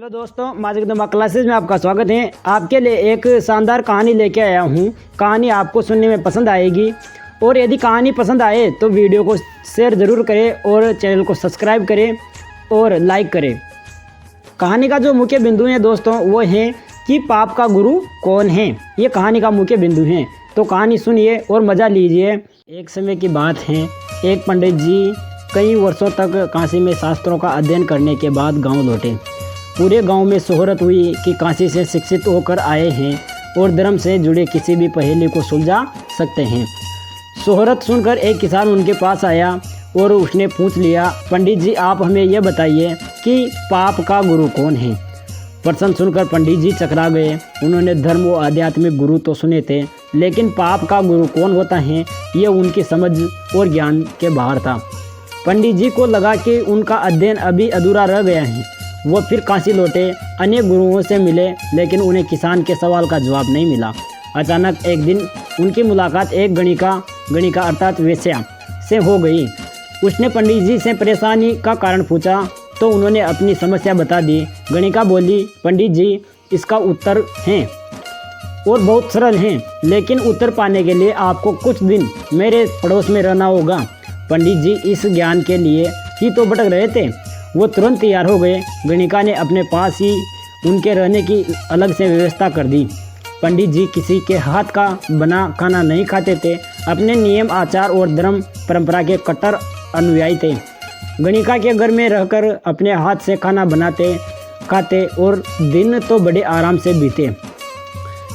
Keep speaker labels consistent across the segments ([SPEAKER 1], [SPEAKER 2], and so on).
[SPEAKER 1] Hello दोस्तों, magic दमा classes में आपका स्वागत है। आपके लिए एक शानदार कहानी लेके आया हूँ। कहानी आपको सुनने में पसंद आएगी और यदि कहानी पसंद आए तो वीडियो को शेयर ज़रूर करें और चैनल को सब्सक्राइब करें और लाइक करें। कहानी का जो मुख्य बिंदु है दोस्तों वो है कि पाप का गुरु कौन है। ये कहानी का मुख्य बिंदु है, तो कहानी सुनिए और मज़ा लीजिए। एक समय की बात है, एक पंडित जी कई वर्षों तक काशी में शास्त्रों का अध्ययन करने के बाद गांव लौटे। पूरे गांव में शोहरत हुई कि काशी से शिक्षित होकर आए हैं और धर्म से जुड़े किसी भी पहेली को सुलझा सकते हैं। शोहरत सुनकर एक किसान उनके पास आया और उसने पूछ लिया, पंडित जी आप हमें यह बताइए कि पाप का गुरु कौन है। प्रश्न सुनकर पंडित जी चकरा गए। उन्होंने धर्म व आध्यात्मिक गुरु तो सुने थे, लेकिन पाप का गुरु कौन होता है यह उनकी समझ और ज्ञान के बाहर था। पंडित जी को लगा कि उनका अध्ययन अभी अधूरा रह गया है। वो फिर काशी लौटे, अनेक गुरुओं से मिले, लेकिन उन्हें किसान के सवाल का जवाब नहीं मिला। अचानक एक दिन उनकी मुलाकात एक गणिका अर्थात वेश्या से हो गई। उसने पंडित जी से परेशानी का कारण पूछा तो उन्होंने अपनी समस्या बता दी। गणिका बोली, पंडित जी इसका उत्तर है और बहुत सरल है, लेकिन उत्तर पाने के लिए आपको कुछ दिन मेरे पड़ोस में रहना होगा। पंडित जी इस ज्ञान के लिए ही तो भटक रहे थे। वो तुरंत तैयार हो गए। गणिका ने अपने पास ही उनके रहने की अलग से व्यवस्था कर दी। पंडित जी किसी के हाथ का बना खाना नहीं खाते थे। अपने नियम आचार और धर्म परंपरा के कट्टर अनुयायी थे। गणिका के घर में रहकर अपने हाथ से खाना बनाते खाते और दिन तो बड़े आराम से बीते,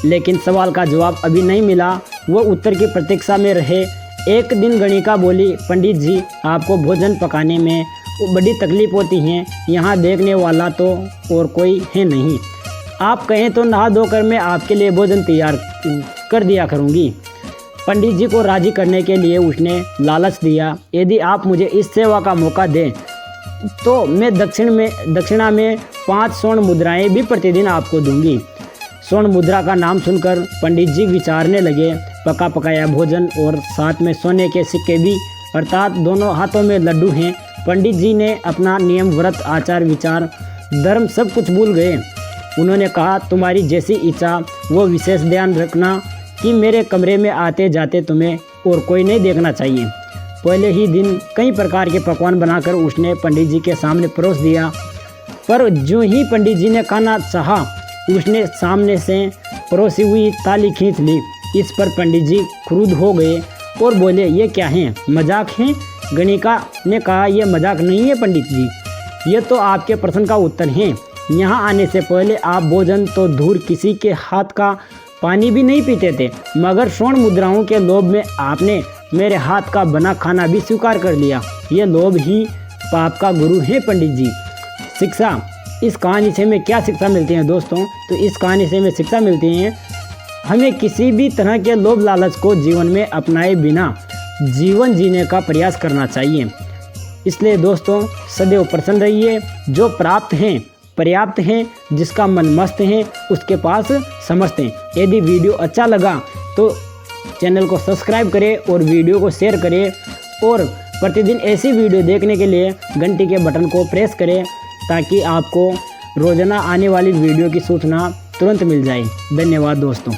[SPEAKER 1] लेकिन सवाल का जवाब अभी नहीं मिला। वो उत्तर की प्रतीक्षा में रहे। एक दिन गणिका बोली, पंडित जी आपको भोजन पकाने में बड़ी तकलीफ होती है। यहाँ देखने वाला तो और कोई है नहीं। आप कहें तो नहा धोकर मैं आपके लिए भोजन तैयार कर दिया करूँगी। पंडित जी को राजी करने के लिए उसने लालच दिया, यदि आप मुझे इस सेवा का मौका दें तो मैं दक्षिणा में 5 स्वर्ण मुद्राएं भी प्रतिदिन आपको दूंगी। स्वर्ण मुद्रा का नाम सुनकर पंडित जी विचारने लगे। पका पकाया भोजन और साथ में सोने के सिक्के भी, अर्थात दोनों हाथों में लड्डू हैं। पंडित जी ने अपना नियम, व्रत, आचार, विचार, धर्म सब कुछ भूल गए। उन्होंने कहा, तुम्हारी जैसी इच्छा, वो विशेष ध्यान रखना कि मेरे कमरे में आते जाते तुम्हें और कोई नहीं देखना चाहिए। पहले ही दिन कई प्रकार के पकवान बनाकर उसने पंडित जी के सामने परोस दिया, पर जो ही पंडित जी ने खाना चाहा उसने सामने से परोसी हुई थाली खींच ली। इस पर पंडित जी क्रुद्ध हो गए और बोले, ये क्या है, मजाक है। गणिका ने कहा, यह मजाक नहीं है पंडित जी, ये तो आपके प्रश्न का उत्तर है। यहाँ आने से पहले आप भोजन तो दूर किसी के हाथ का पानी भी नहीं पीते थे, मगर स्वर्ण मुद्राओं के लोभ में आपने मेरे हाथ का बना खाना भी स्वीकार कर लिया। ये लोभ ही पाप का गुरु है पंडित जी। शिक्षा, इस कहानी से हमें क्या शिक्षा मिलती है दोस्तों? तो इस कहानी से हमें शिक्षा मिलती है, हमें किसी भी तरह के लोभ लालच को जीवन में अपनाए बिना जीवन जीने का प्रयास करना चाहिए। इसलिए दोस्तों सदैव प्रसन्न रहिए। जो प्राप्त हैं पर्याप्त हैं, जिसका मन मस्त है उसके पास समस्त हैं। यदि वीडियो अच्छा लगा तो चैनल को सब्सक्राइब करें और वीडियो को शेयर करें, और प्रतिदिन ऐसी वीडियो देखने के लिए घंटी के बटन को प्रेस करें ताकि आपको रोजाना आने वाली वीडियो की सूचना तुरंत मिल जाए। धन्यवाद दोस्तों।